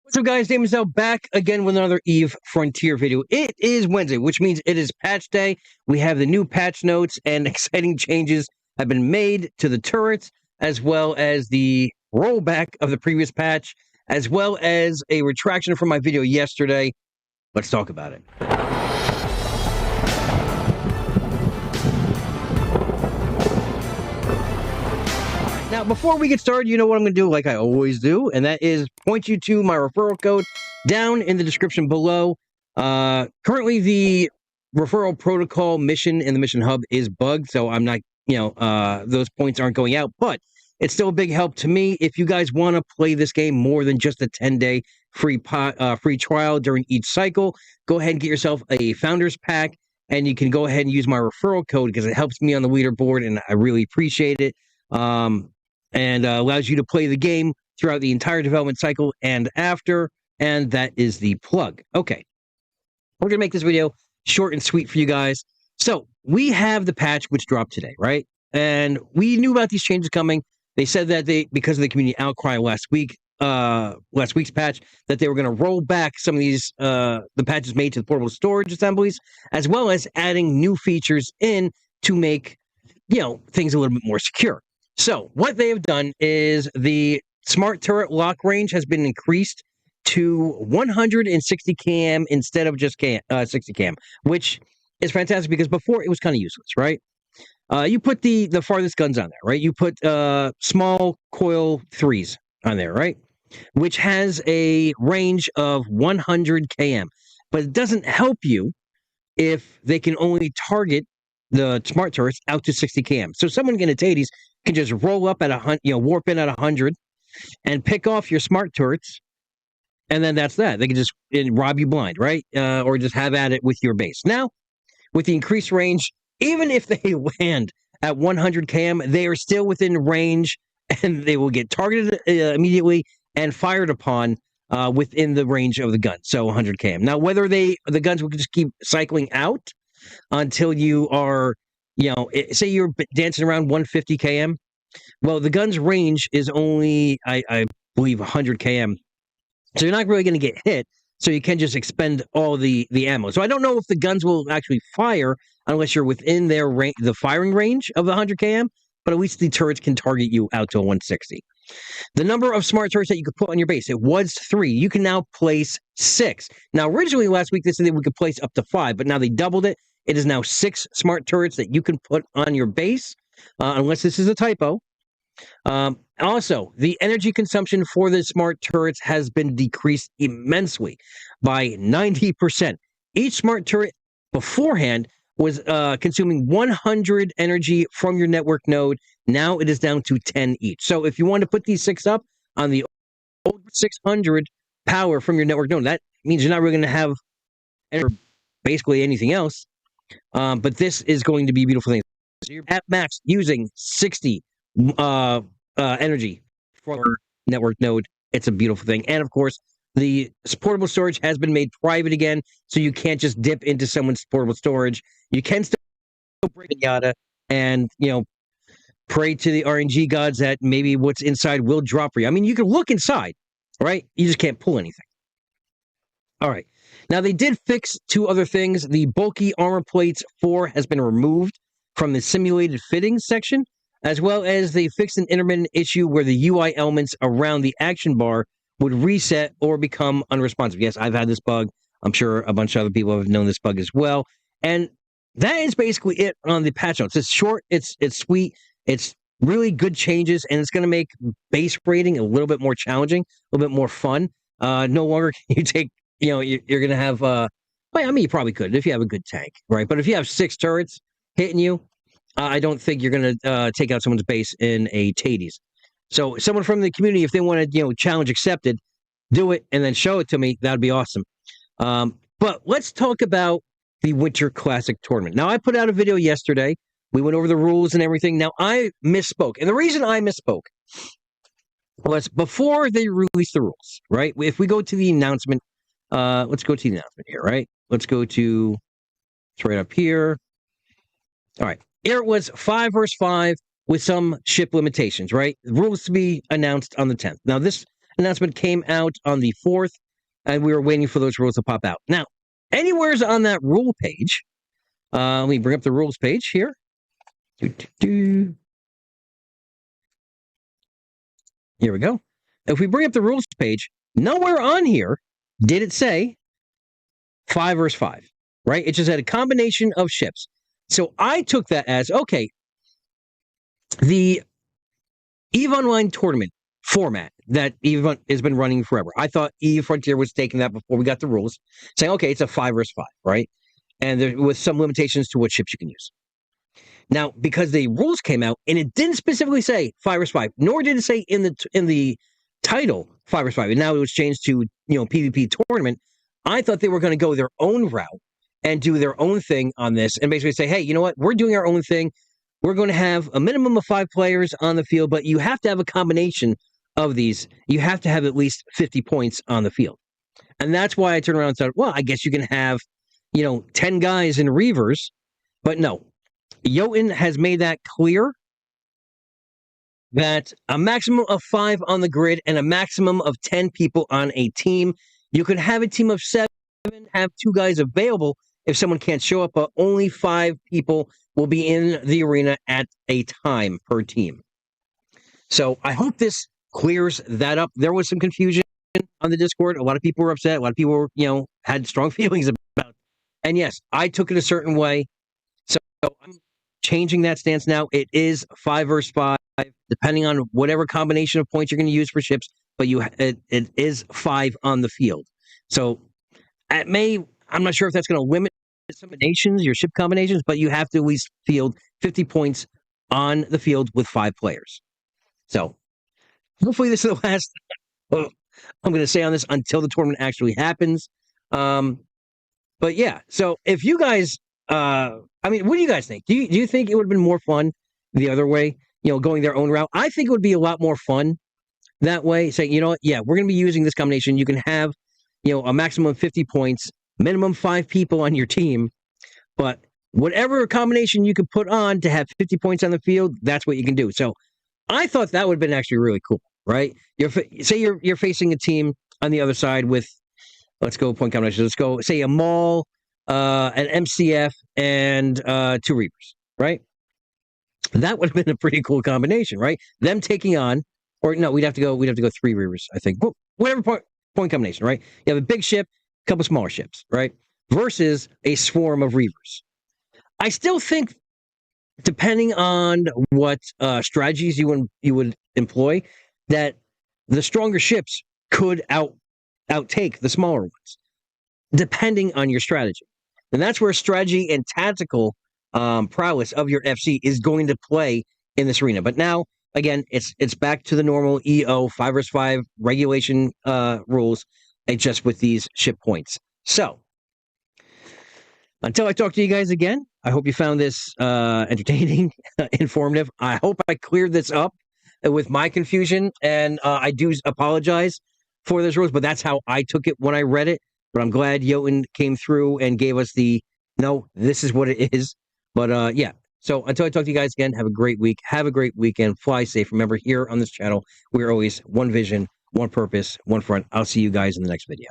What's up, guys? Daemonxel back again with another Eve Frontier video. It is Wednesday, which means it is patch day. We have the new patch notes and exciting changes have been made to the turrets, as well as the rollback of the previous patch, as well as a retraction from my video yesterday. Let's talk about it. Now, before we get started, you know what I'm going to do, like I always do, and that is point you to my referral code down in the description below. Currently, the referral protocol mission in the mission hub is bugged, so I'm not, those points aren't going out, but it's still a big help to me. If you guys want to play this game more than just a 10-day free trial during each cycle, go ahead and get yourself a Founders Pack, and you can go ahead and use my referral code because it helps me on the leaderboard, and I really appreciate it. And allows you to play the game throughout the entire development cycle and after, and that is the plug. Okay, we're going to make this video short and sweet for you guys. So, we have the patch which dropped today, right? And we knew about these changes coming. They said that because of the community outcry last week's patch, that they were going to roll back some of these, the patches made to the portable storage assemblies, as well as adding new features in to make, things a little bit more secure. So what they have done is the smart turret lock range has been increased to 160 cam instead of just 60 cam, which is fantastic because before it was kind of useless, right? You put the farthest guns on there, right? You put small coil 3s on there, right? Which has a range of 100 km, but it doesn't help you if they can only target the smart turrets out to 60 km. So someone in a Hades can just roll up at 100, warp in at 100 and pick off your smart turrets, and then that's that. They can just rob you blind, right? Or just have at it with your base. Now, with the increased range, even if they land at 100 km, they are still within range, and they will get targeted immediately and fired upon within the range of the gun, so 100 km. Now, whether the guns will just keep cycling out until you are, say you're dancing around 150 km. Well, the gun's range is only, I believe, 100 km. So you're not really going to get hit. So you can just expend all the ammo. So I don't know if the guns will actually fire unless you're within their the firing range of the 100 km. But at least the turrets can target you out to 160. The number of smart turrets that you could put on your base, it was 3. You can now place 6. Now, originally last week they said that we could place up to 5, but now they doubled it. It is now 6 smart turrets that you can put on your base, unless this is a typo. Also, the energy consumption for the smart turrets has been decreased immensely by 90%. Each smart turret beforehand was consuming 100 energy from your network node. Now it is down to 10 each. So if you want to put these 6 up on the old 600 power from your network node, that means you're not really going to have basically anything else. But this is going to be a beautiful thing. So you're at max using 60 energy for network node. It's a beautiful thing. And of course, the portable storage has been made private again, so you can't just dip into someone's portable storage. You can still break yada and pray to the RNG gods that maybe what's inside will drop for you. I mean, you can look inside, right? You just can't pull anything. All right. Now, they did fix 2 other things. The bulky armor plates 4 has been removed from the simulated fittings section, as well as they fixed an intermittent issue where the UI elements around the action bar would reset or become unresponsive. Yes, I've had this bug. I'm sure a bunch of other people have known this bug as well. And that is basically it on the patch notes. It's short, it's sweet, it's really good changes, and it's going to make base raiding a little bit more challenging, a little bit more fun. No longer can you take, you're going to have, well, I mean, you probably could if you have a good tank, right? But if you have 6 turrets hitting you, I don't think you're going to take out someone's base in a Hades. So someone from the community, if they want to, challenge accepted, do it and then show it to me. That'd be awesome. But let's talk about the Winter Classic Tournament. Now, I put out a video yesterday. We went over the rules and everything. Now, I misspoke. And the reason I misspoke was before they released the rules, right? If we go to the announcement, let's go to the announcement here, right? Let's go to, it's right up here. All right. Here it was 5 versus 5 with some ship limitations, right? The rules to be announced on the 10th. Now, this announcement came out on the 4th, and we were waiting for those rules to pop out. Now, anywhere's on that rule page, let me bring up the rules page here. Here we go. If we bring up the rules page, nowhere on here did it say 5 versus 5, right? It just had a combination of ships. So I took that as, okay, the EVE Online tournament format that EVE has been running forever. I thought EVE Frontier was taking that before we got the rules, saying, okay, it's a 5 versus 5, right? And there with some limitations to what ships you can use. Now, because the rules came out and it didn't specifically say 5 versus 5, nor did it say in the title 5 versus 5, and now it was changed to PvP tournament. I thought they were going to go their own route and do their own thing on this, and basically say, hey, you know what? We're doing our own thing. We're going to have a minimum of 5 players on the field, but you have to have a combination of these. You have to have at least 50 points on the field. And that's why I turned around and said, well, I guess you can have, 10 guys in Reavers. But no, Jotun has made that clear that a maximum of 5 on the grid and a maximum of 10 people on a team. You could have a team of 7, have 2 guys available if someone can't show up, but only 5 people will be in the arena at a time per team. So I hope this clears that up. There was some confusion on the Discord. A lot of people were upset. A lot of people were, had strong feelings about it. And yes, I took it a certain way. So I'm changing that stance now. It is 5 versus 5, depending on whatever combination of points you're going to use for ships, but it is 5 on the field. So I'm not sure if that's going to limit combinations, your ship combinations, but you have to at least field 50 points on the field with 5 players. So hopefully this is the last I'm going to say on this until the tournament actually happens. But yeah, so if you guys, what do you guys think? Do you think it would have been more fun the other way, going their own route? I think it would be a lot more fun that way, saying, you know what, yeah, we're going to be using this combination. You can have, a maximum of 50 points, minimum 5 people on your team, but whatever combination you could put on to have 50 points on the field, that's what you can do. So I thought that would have been actually really cool, right? Say you're facing a team on the other side with, let's go point combinations. Let's go, say, a Maul, an MCF, and 2 Reapers, right? That would have been a pretty cool combination, right? Them taking on, or no, we'd have to go 3 Reapers, I think. Whatever point combination, right? You have a big ship, a couple smaller ships, right? Versus a swarm of Reavers. I still think, depending on what strategies you would employ, that the stronger ships could outtake the smaller ones, depending on your strategy. And that's where strategy and tactical prowess of your FC is going to play in this arena. But now, again, it's back to the normal EO 5 versus 5 regulation rules, just with these ship points. So, until I talk to you guys again, I hope you found this entertaining, informative. I hope I cleared this up with my confusion, and I do apologize for those rules, but that's how I took it when I read it. But I'm glad Jotun came through and gave us no, this is what it is. But yeah, so until I talk to you guys again, have a great week. Have a great weekend. Fly safe. Remember, here on this channel, we're always one vision, one purpose, one front. I'll see you guys in the next video.